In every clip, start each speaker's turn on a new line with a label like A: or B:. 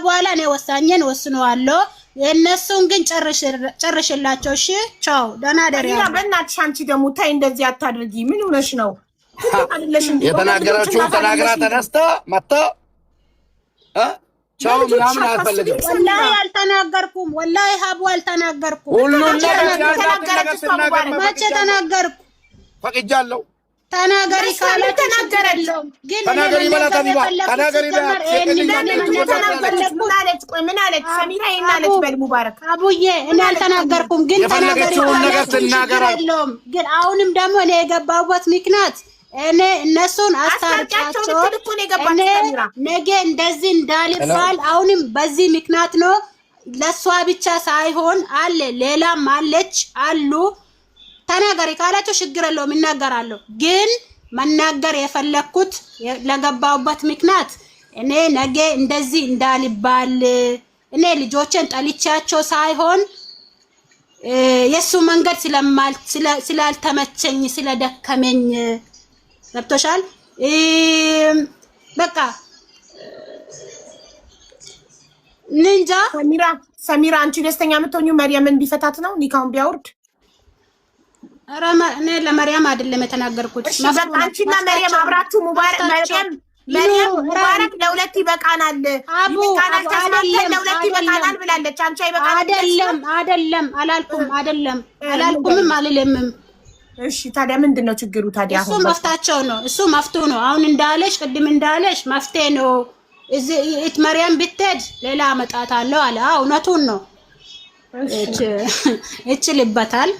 A: በኋላ እኔ ወሳኘን ወስነዋለሁ የነሱን ግን ጨርሽላቸው እሺ ቻው ደህና ደሪያ
B: በእናትሽ አንቺ ደግሞ ታይ እንደዚህ አታድርጊ ምን ሆነሽ ነው
C: የተናገራችሁ ተናግራ ተነስታ መጣ ቻው ምናምን አልፈልግም
A: ወላሂ አልተናገርኩም ወላሂ ሀቡ አልተናገርኩም
C: ሁሉን
A: መቼ ተናገርኩ
C: ፈቅጃለሁ
A: ተናገሪ ካለ ተናገረልኝ ግን
C: ተናገሪ ማለት ተናገሪ
B: ማለት ምን አለች ሰሚራ ይናለች በልሙባረክ
A: አቡዬ እኔ አልተናገርኩም ግን ተናገሪ ካለ ግን አሁንም ደግሞ እኔ የገባሁበት ምክንያት እኔ እነሱን አስታርቃቸው ነገ እንደዚህ እንዳልባል አሁንም በዚህ ምክንያት ነው ለሷ ብቻ ሳይሆን አለ ሌላም አለች አሉ ተናገሪ ካላችሁ ችግር የለውም እናገራለሁ ግን መናገር የፈለኩት ለገባውበት ምክንያት እኔ ነገ እንደዚህ እንዳልባል እኔ ልጆችን ጠልቻቸው ሳይሆን የሱ መንገድ ስላልተመቸኝ ስለደከመኝ ገብቶሻል በቃ ንንጃ
B: ሰሚራ አንቺ ደስተኛ የምትሆኚው መርየምን ቢፈታት ነው ኒካውን ቢያወርድ
A: አራማ እኔ ለማርያም አይደለም የተናገርኩት
B: አንቺና መርየም አብራችሁ ሙባረክ ለሁለት ይበቃናል ለሁለት ይበቃናል ብላለች አንቺ አይበቃም
A: አይደለም አላልኩም አልልምም
B: እሺ ታዲያ ምንድነው ችግሩ ታዲያ
A: እሱ መፍታቸው ነው እሱ መፍቱ ነው አሁን እንዳለሽ ቅድም እንዳለሽ መፍቴ ነው እት መርያም ብትሄድ ሌላ አመጣታለሁ አለ እውነቱን ነው እችልበታል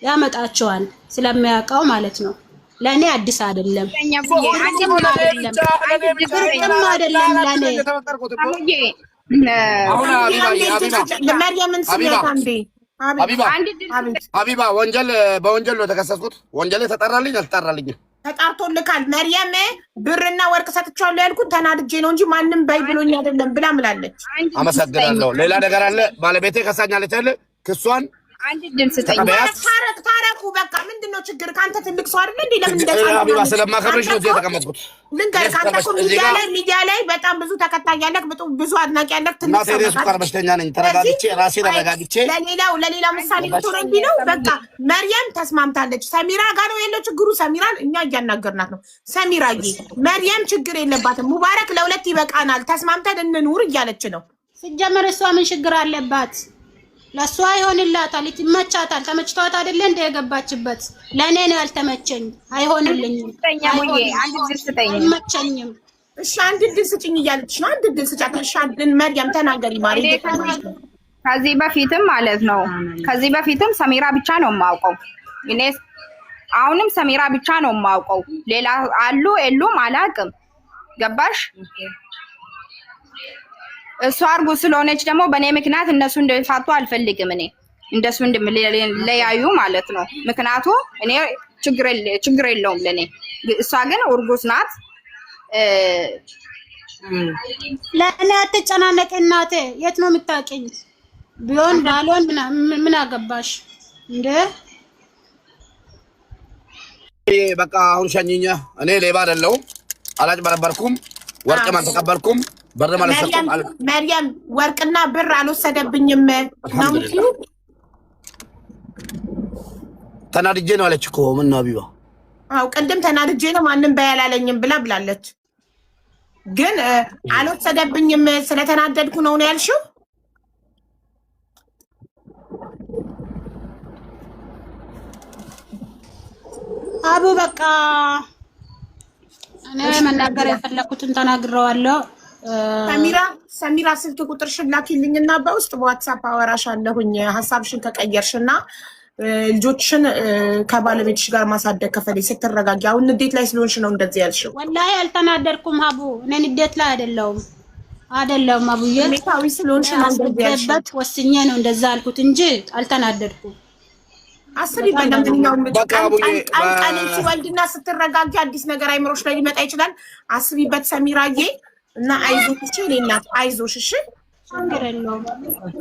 A: ያመጣቸዋል ስለሚያውቀው ማለት ነው ለኔ አዲስ አይደለም አይደለም ለኔ
B: መርየምን ስሜት አንዴ
C: ሀቢባ በወንጀል ነው ተከሰስኩት ወንጀል ተጠራልኝ አልተጠራልኝም
B: ተጣርቶልካል መርየም ብርና ወርቅ ሰጥቻለሁ ያልኩት ተናድጄ ነው እንጂ ማንንም ባይ ብሎኝ አይደለም ብላ ምላለች
C: አመሰግናለሁ ሌላ ነገር አለ ባለቤቴ ከሳኛለች አይደል ክሷን
D: አንድ ድል ስጠኝ
B: ታረቁ በቃ ምንድነው ችግር ካንተ ትልቅ ሰው አይደል እንዴ ለምን እንደታረቁ
C: ሀቢባ ስለማከብርሽ ነው እዚህ የተቀመጥኩት
B: ልንገር ካንተ ሚዲያ ላይ በጣም ብዙ ተከታይ ያለክ ብዙ አድናቂ ያለክ ትልቅ ሰው
C: ነው ሱካር በሽተኛ ነኝ ተረጋግቼ ራሴ ተረጋግቼ
B: ለሌላ ምሳሌ ብትሆን ቢለው በቃ መርየም ተስማምታለች ሰሚራ ጋር ነው ያለው ችግሩ ሰሚራን እኛ እያናገርናት ነው ሰሚራዬ መርየም ችግር የለባትም ሙባረክ ለሁለት ይበቃናል ተስማምተን እንኑር እያለች ነው
A: ሲጀመር እሷ ምን ችግር አለባት ለሷ ይሆንላታል ይመቻታል ተመችቷት አይደለ እንደ የገባችበት ለኔ ነው ያልተመቸኝ አይሆንልኝም
D: አንድ ድል ስጠኝ
A: አይመቸኝም
B: እሺ አንድ ድል ስጭኝ እያለች ነው አንድ ድል ስጫት እሺ አንድ መርየም ተናገሪ ማሪ
D: ከዚህ በፊትም ማለት ነው ከዚህ በፊትም ሰሚራ ብቻ ነው የማውቀው እኔ አሁንም ሰሚራ ብቻ ነው የማውቀው ሌላ አሉ የሉም አላውቅም ገባሽ እሷ አርጉ ስለሆነች ደግሞ በኔ ምክንያት እነሱ እንደፋቱ አልፈልግም እኔ እንደሱ እንደለያዩ ማለት ነው ምክንያቱ እኔ ችግር የለውም ለኔ እሷ ግን እርጉዝ ናት
A: ለኔ አትጨናነቂ እናቴ የት ነው የምታውቂኝ ቢሆን ባሎን ምን አገባሽ እንዴ
C: በቃ አሁን ሸኝኛ እኔ ሌባ አይደለሁም አላጭበረበርኩም ወርቅም አልተቀበልኩም ብር ማለት ሰጥቷል
B: መርየም ወርቅና ብር አልወሰደብኝም ነው
C: ተናድጄ ነው አለች እኮ ምን ነው ሀቢባ
B: አው ቀደም ተናድጄ ነው ማንንም ባያላለኝም ብላለች ግን አልወሰደብኝም ስለተናደድኩ ነው ያልሽው
A: አቡ በቃ እኔ መናገር የፈለኩትን ተናግረዋለሁ
B: ሰሚራ ስልክ ቁጥርሽን ላኪልኝና በውስጥ በዋትስአፕ አወራሻለሁኝ ሐሳብሽን ከቀየርሽና ልጆችሽን ከባለቤትሽ ጋር ማሳደግ ከፈለግሽ ስትረጋጊ አሁን ንዴት ላይ ስለሆንሽ ነው እንደዚህ ያልሽው
A: ወላሂ አልተናደድኩም ሀቡ እኔ ንዴት ላይ አይደለም አቡዬ
B: ሜታዊ ስለሆንሽ ነው እንደዚህ ያልሽው
A: ወስኜ ነው እንደዛ አልኩት እንጂ አልተናደድኩም
B: አስሪ በእንደምንኛው ቀን ሲወልድና ስትረጋጊ አዲስ ነገር አይምሮሽ ላይ ሊመጣ ይችላል አስሪበት ሰሚራዬ እና አይዞሽ እሺ እናት አይዞሽ እሺ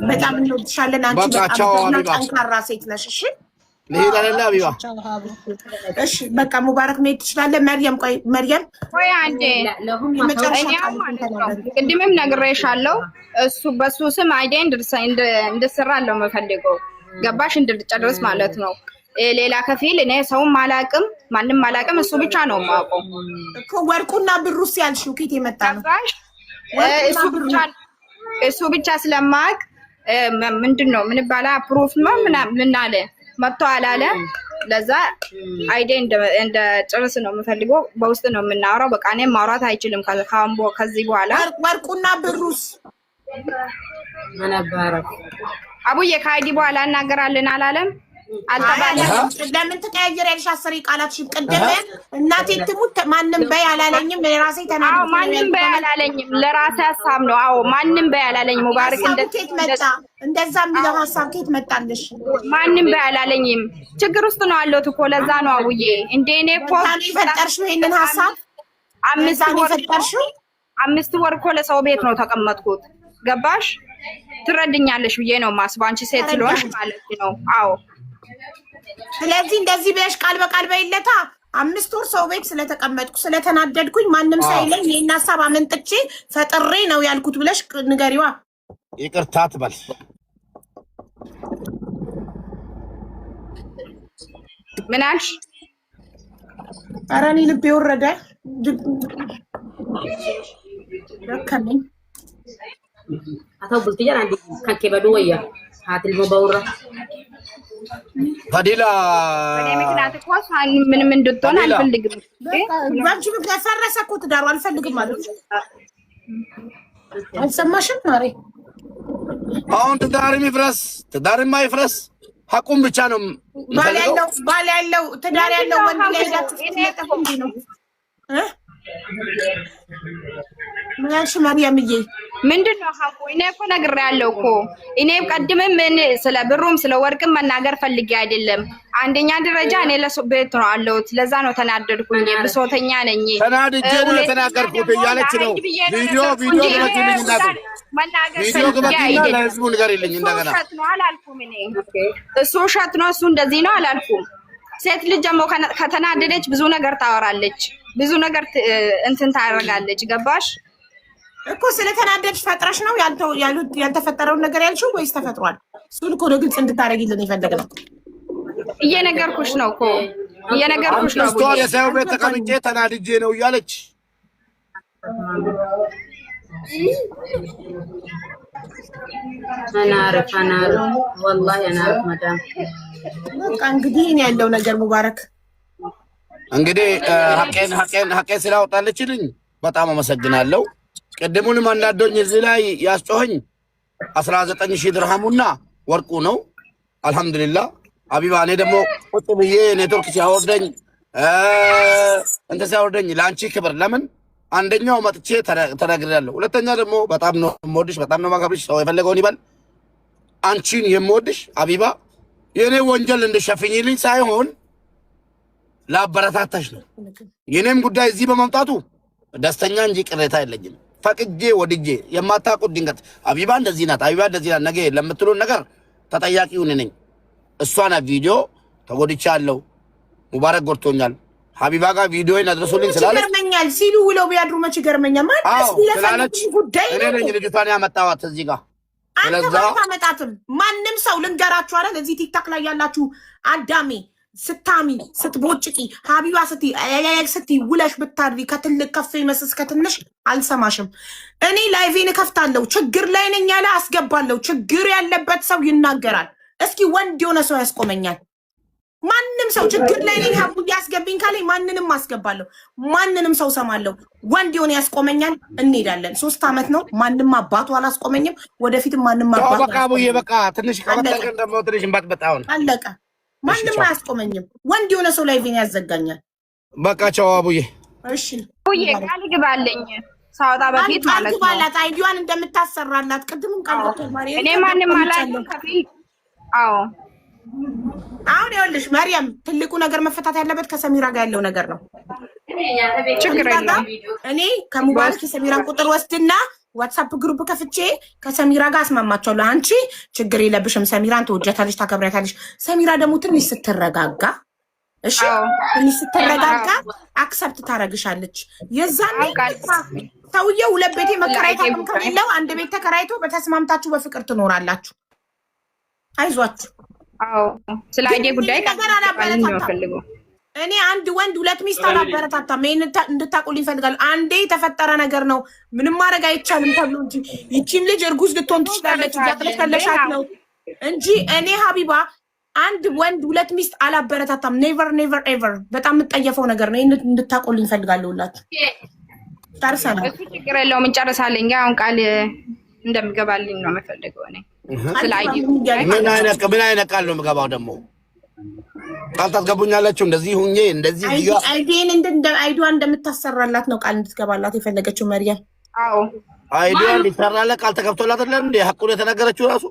B: በጣም እንወድሻለን አንቺ በጣም ጠንካራ ሴት ነሽ እሺ
C: ልሄድ አይደለ አቢባ?
B: እሺ በቃ ሙባረክ መሄድ ትችላለህ። መርየም ቆይ መርየም
D: ቆይ አንዴ ቅድምም ነግሬሻለሁ። እሱ በሱ ስም አይዴ እንድትሰራለሁ የምፈልገው ገባሽ? እንድትጨርስ ማለት ነው። ሌላ ከፊል እኔ ሰውም አላቅም ማንም አላቅም። እሱ ብቻ ነው የማውቀው
B: እኮ ወርቁና ብሩስ ያልሽው ኬት የመጣ ነው?
D: እሱ ብቻ ስለማቅ ምንድነው ምን ባላ ፕሩፍ ነው ምን አለ መጥቶ አላለ። ለዛ አይዴ እንደ ጨርስ ነው የምፈልገው። በውስጥ ነው የምናወራው። በቃ እኔ ማውራት አይችልም ከዚህ በኋላ።
B: ወርቁና ብሩስ
E: ማናባራ
D: አቡዬ ከአይዲ በኋላ እናገራለን አላለም አልተባለም።
B: ለምን ትቀያየሪያለሽ? አስሪ ቃላትሽን ቅድም እናቴ ትሙት ማንም በይ አላለኝም። ለራሴ ተናግሬ
D: አዎ ማንም በይ አላለኝም። ለራሴ ሀሳብ ነው። አዎ ማንም በይ አላለኝም። ሙባረክ
B: እንደዛ የሚለው ሀሳብ ከየት መጣልሽ?
D: ማንም በይ አላለኝም። ችግር ውስጥ ነው ያለሁት እኮ ለዛ ነው አቡዬ። እንደ እኔ እኮ
B: ፈጠርሽው ይሄንን ሀሳብ
D: 5 ወር እኮ ለሰው ቤት ነው ተቀመጥኩት። ገባሽ? ትረድኛለሽ ብዬ ነው ማስባ አንቺ ሴት ስለሆንሽ ማለት ነው። አዎ
B: ስለዚህ እንደዚህ ብለሽ ቃል በቃል በይለታ 5 ወር ሰው ቤት ስለተቀመጥኩ ስለተናደድኩኝ ማንም ሳይለኝ ይሄን ሀሳብ አመንጥቼ ፈጥሬ ነው ያልኩት ብለሽ ንገሪዋ።
C: ይቅርታ ትበል።
D: ምን አልሽ?
B: ኧረ እኔ ልቤ ወረደ ደከመኝ።
E: atau buktinya nanti kake berdua ya hatil mau baura
C: ፈዲላ
D: እኔ ምክንያት እኮ ምንም እንድትሆን አልፈልግም።
B: ባንቺ ምክንያት ፈረሰ እኮ ትዳሩ አልፈልግም ማለት አልሰማሽም? ማሬ
C: አሁን ትዳርማ ይፍረስ ሐቁም ብቻ ነው
B: ባል ያለው ትዳር ያለው ወንድ ላይ ያጣጥፍ ነው ምንሽ ማርያምዬ
D: ምንድነው ሐቁ? እኔ እኮ ነግሬያለሁ እኮ እኔ ቀድመም ምን ስለ ብሩም ስለ ወርቅም መናገር ፈልጌ አይደለም። አንደኛ ደረጃ እኔ ለሰው ቤት ነው አለሁት። ለዛ ነው ተናደድኩኝ። ብሶተኛ ነኝ።
C: ተናድጄ ነው የተናገርኩት እያለች ነው። ቪዲዮ ግበቱልኝ እናቱ ቪዲዮ ግበቱልኝ ለህዝቡ ንገሪልኝ። እንደገና
D: ውሸት ነው አላልኩም እኔ። እሱ ውሸት ነው እሱ እንደዚህ ነው አላልኩም። ሴት ልጅ ደግሞ ከተናደደች ብዙ ነገር ታወራለች፣ ብዙ ነገር እንትን ታደርጋለች። ገባሽ
B: እኮ ስለተናደድሽ ፈጥረሽ ነው ያልተፈጠረውን ነገር ያልሽው ወይስ ተፈጥሯል? እሱን እኮ ግልጽ እንድታረጊልን የፈለግነው።
D: እየነገርኩሽ ነው እኮ እየነገርኩሽ ነው።
C: ስቶሪ የሰው ቤት ተቀምጬ ተናድጄ ነው እያለች
E: አናር والله አናር ማዳም
B: በቃ እንግዲህ እኔ ያለው ነገር ሙባረክ
C: እንግዲህ ሐቄን ስላወጣለችልኝ በጣም አመሰግናለሁ። ቅድሙንም አንዳንዶኝ እዚህ ላይ ያስጮኸኝ 19000 ድርሃሙና ወርቁ ነው። አልহামዱሊላህ አቢባ እኔ ደግሞ ቁጥ ብዬ ኔትወርክ ሲያወርደኝ ሲያወርደኝ ለአንቺ ክብር ለምን አንደኛው መጥቼ ተናግሬያለሁ። ሁለተኛ ደግሞ በጣም ነው የምወድሽ፣ በጣም ነው ማከብርሽ። ሰው የፈለገውን ይበል። አንቺን የምወድሽ አቢባ የኔ ወንጀል እንደሸፍኝልኝ ሳይሆን ላበረታታሽ ነው። የኔም ጉዳይ እዚህ በመምጣቱ ደስተኛ እንጂ ቅሬታ የለኝም። ፈቅጄ ወድጄ የማታውቁት ድንገት አቢባ እንደዚህ ናት ነገ ለምትሉን ነገር ተጠያቂው እኔ ነኝ። እሷና ቪዲዮ ተጎድቻለሁ፣ ሙባረክ ጎድቶኛል፣ ሀቢባ ጋር ቪዲዮን አድርሱልኝ ስላለች
B: ይገርመኛል ሲሉ ውለው ቢያድሩ መች ይገርመኛል። ማንስ ቢለፈልግ ጉዳይ
C: እኔ ነኝ ልጅቷን ያመጣኋት እዚህ ጋር።
B: ስለዛ አመጣትም ማንም ሰው ልንገራችሁ አይደል እዚህ ቲክታክ ላይ ያላችሁ አዳሜ ስታሚ ስትቦጭቂ ሀቢባ ስቲ ውለሽ ብታድሪ ከትልቅ ከፍ ይመስስ ከትንሽ አልሰማሽም። እኔ ላይቬን ከፍታለሁ። ችግር ላይ ነኝ ያለ አስገባለሁ። ችግር ያለበት ሰው ይናገራል። እስኪ ወንድ የሆነ ሰው ያስቆመኛል። ማንም ሰው ችግር ላይ ነኝ ሀቡ ያስገብኝ ካለኝ ማንንም አስገባለሁ። ማንንም ሰው ሰማለሁ። ወንድ የሆነ ያስቆመኛል። እንሄዳለን። 3 አመት ነው። ማንም አባቱ አላስቆመኝም። ወደፊትም ማንም አባቱ
C: በቃ አቡዬ በቃ ትንሽ ከመጣቀን ደግሞ ትንሽ እንባጥበጣውን
B: አለቀ። ማንም አያስቆመኝም። ወንድ የሆነ ሰው ላይ ቬን ያዘጋኛል።
C: በቃ ቻው አቡዬ።
B: እሺ
D: አቡዬ ቃል ግባልኝ ሳውጣ በፊት ማለት ነው።
B: ባላት አይዲዋን እንደምታሰራላት ቅድምም ቃል ገብቷል። ማርያም
D: እኔ ማንም አላልኩም ከፊል አዎ
B: አሁን ይኸውልሽ ማርያም ትልቁ ነገር መፈታት ያለበት ከሰሚራ ጋር ያለው ነገር ነው።
D: ችግር የለም።
B: እኔ ከሙባረክ የሰሚራን ቁጥር ወስድና ዋትስአፕ ግሩፕ ከፍቼ ከሰሚራ ጋር አስማማቸዋለሁ። አንቺ ችግር የለብሽም፣ ሰሚራን ትወጃታለሽ፣ ታከብሪያታለሽ። ሰሚራ ደግሞ ትንሽ ስትረጋጋ እሺ፣ ትንሽ ስትረጋጋ አክሰፕት ታረግሻለች። የዛኔ ሰውዬው ሁለት ቤት መከራየት አቅም ከሌለው አንድ ቤት ተከራይቶ በተስማምታችሁ በፍቅር ትኖራላችሁ። አይዟችሁ።
D: አዎ ስለ አይዴ ጉዳይ
B: ነገር አላበረታታም። እኔ አንድ ወንድ ሁለት ሚስት አላበረታታም። ይሄን እንድታቁልኝ ይፈልጋሉ። አንዴ የተፈጠረ ነገር ነው፣ ምንም ማድረግ አይቻልም ተብሎ እንጂ ይቺም ልጅ እርጉዝ ልትሆን ትችላለች። ያጥለከለሻት ነው እንጂ እኔ ሀቢባ አንድ ወንድ ሁለት ሚስት አላበረታታም። ኔቨር ኔቨር ኤቨር። በጣም የምጠየፈው ነገር ነው። ይሄን እንድታቁልኝ ይፈልጋሉ ሁላችሁ። ጨርሰናል።
D: እሱ ችግር የለውም እንጨርሳለን። አሁን ቃል እንደምገባልኝ ነው የምፈልገው እኔ ስለ አይዲ
C: ምን አይነት ቃል ነው የምገባው ደግሞ? ቃል ታስገቡኛላችሁ እንደዚህ ሁኜ እንደዚህ
B: አይዲን አይዲዋን እንደምታሰራላት ነው ቃል እንድትገባላት የፈለገችው መርያም።
D: አዎ
C: አይዲዋን ሊሰራላት ቃል ተገብቶላት አይደል እንዴ? ሐቁን የተናገረችው ራሱ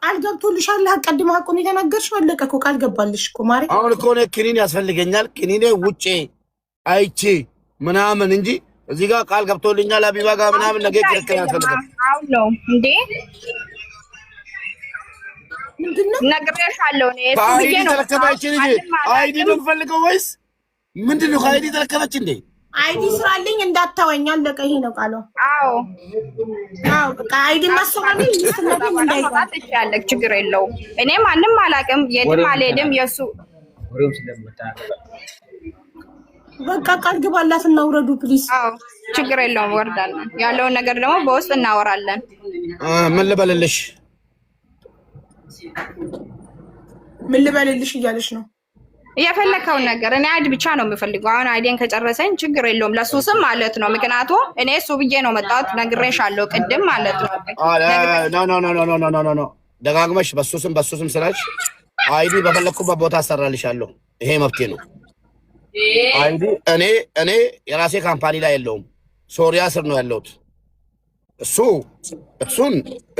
B: ቃል ገብቶልሻል። አቀድማ ሐቁን የተናገርሽው አለቀ እኮ። ቃል ገባልሽ እኮ ማሪ።
C: አሁን እኮ ነው ክኒን ያስፈልገኛል። ክኒኔ ውጪ አይቼ ምናምን እንጂ እዚህ ጋር ቃል ገብቶልኛል አቢባ ጋር ምናምን ነገ ክርክር ያስፈልጋል።
D: አሁን ነው እንዴ
B: ምንድነው
D: ነግሬሻለሁ ነው
C: አይዲ ተረከበች እንጂ አይዲ ነው ፈልገው ወይስ ምንድነው? አይዲ ተረከበች እንዴ?
B: አይዲ ስራልኝ እንዳታወኝ አለቀ። ይሄ ነው ቃሉ።
D: አዎ
B: አዎ በቃ አይዲ ማሰራልኝ ይስተላልኝ እንዳይጣጥ
D: ይችላል። ችግር የለውም። እኔ ማንንም አላውቅም፣ የትም አልሄድም። የሱ
B: በቃ ቃል ግባላት እና ውረዱ ፕሊዝ።
D: አዎ ችግር የለውም፣ ወርዳለን። ያለውን ነገር ደግሞ በውስጥ እናወራለን።
C: ምን ልበልልሽ
B: ምን ልበልልሽ እያለሽ ነው
D: የፈለከውን ነገር። እኔ አይዲ ብቻ ነው የምፈልገው። አሁን አይዲን ከጨረሰኝ ችግር የለውም ለሱ ስም ማለት ነው። ምክንያቱም እኔ እሱ ብዬ ነው መጣሁት፣ ነግሬሻለሁ ቅድም ማለት ነው።
C: ኖ ደጋግመሽ በሱ ስም ስላልሽ አይዲ በፈለኩበት ቦታ አሰራልሻለሁ። ይሄ መብቴ ነው። አይዲ እኔ የራሴ ካምፓኒ ላይ የለውም፣ ሶሪያ ስር ነው ያለሁት። እሱን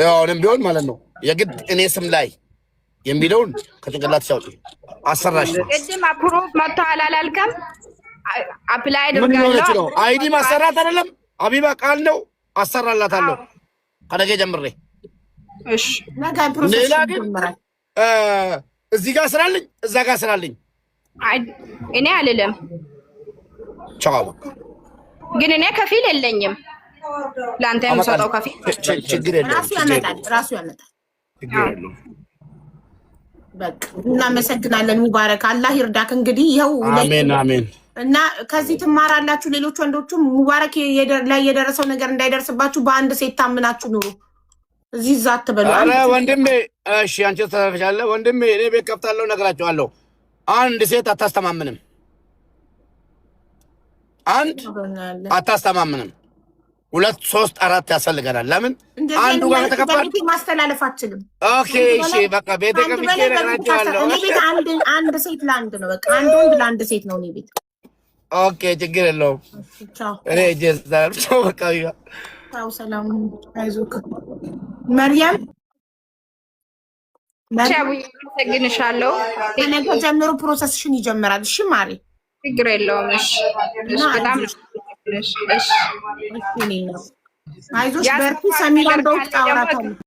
C: አሁንም ቢሆን ማለት ነው የግድ እኔ ስም ላይ የሚለውን ከጭንቅላት ሲያውጪ አሰራሽ ነው።
D: ቅድም አፕሩቭ መጥቷል አላልከም? አፕላይ አድርጋለሁ።
C: አይዲ ማሰራት አይደለም አቢባ ቃል ነው። አሰራላታለሁ ከነገ ጀምሬ።
B: እሺ ነገ ፕሮሰስ
C: ይጀምራል። እዚህ ጋር ስራልኝ፣ እዛ ጋር ስራልኝ
D: እኔ አልልም።
C: ቻው።
D: ግን እኔ ከፊል የለኝም ለአንተ የምሰጠው ከፊል።
C: ችግር የለውም።
B: ራሱ ያመጣል። በቃ እናመሰግናለን። ሙባረክ አላህ ይርዳክ። እንግዲህ ይኸው
C: አሜን።
B: እና ከዚህ ትማራላችሁ። ሌሎች ወንዶችም ሙባረክ ላይ የደረሰው ነገር እንዳይደርስባችሁ በአንድ ሴት ታምናችሁ ኑሩ። እዚህ እዛ አትበሉ።
C: አረ ወንድሜ፣ እሺ አንቺ ተፈሻለ ወንድሜ። እኔ ቤት ከፍታለሁ፣ እነግራቸዋለሁ። አንድ ሴት አታስተማምንም፣ አታስተማምንም። 2 3 4 ያስፈልገናል። ለምን አንዱ ጋር ተከፋል
B: ማስተላለፍ አትችልም።
C: ኦኬ እሺ በቃ ቤት ከፍቼ እነግራቸዋለሁ።
B: እኔ ቤት አንድ ሴት ለአንድ ነው። በቃ አንድ ወንድ ለአንድ ሴት ነው እኔ ቤት።
C: ኦኬ ችግር የለውም። እኔ ጀዛችሁ በቃ
B: ታው ሰላም አይዞክ መርያም
D: አመሰግንሻለሁ።
B: ከነገ ጀምሮ ፕሮሰስሽን ይጀምራል። እሺ ማሪ
D: ችግር የለውም። እሺ በጣም እሺ
B: አይዞሽ በርቱ። ሰሚራ እንደው ታወራታለች።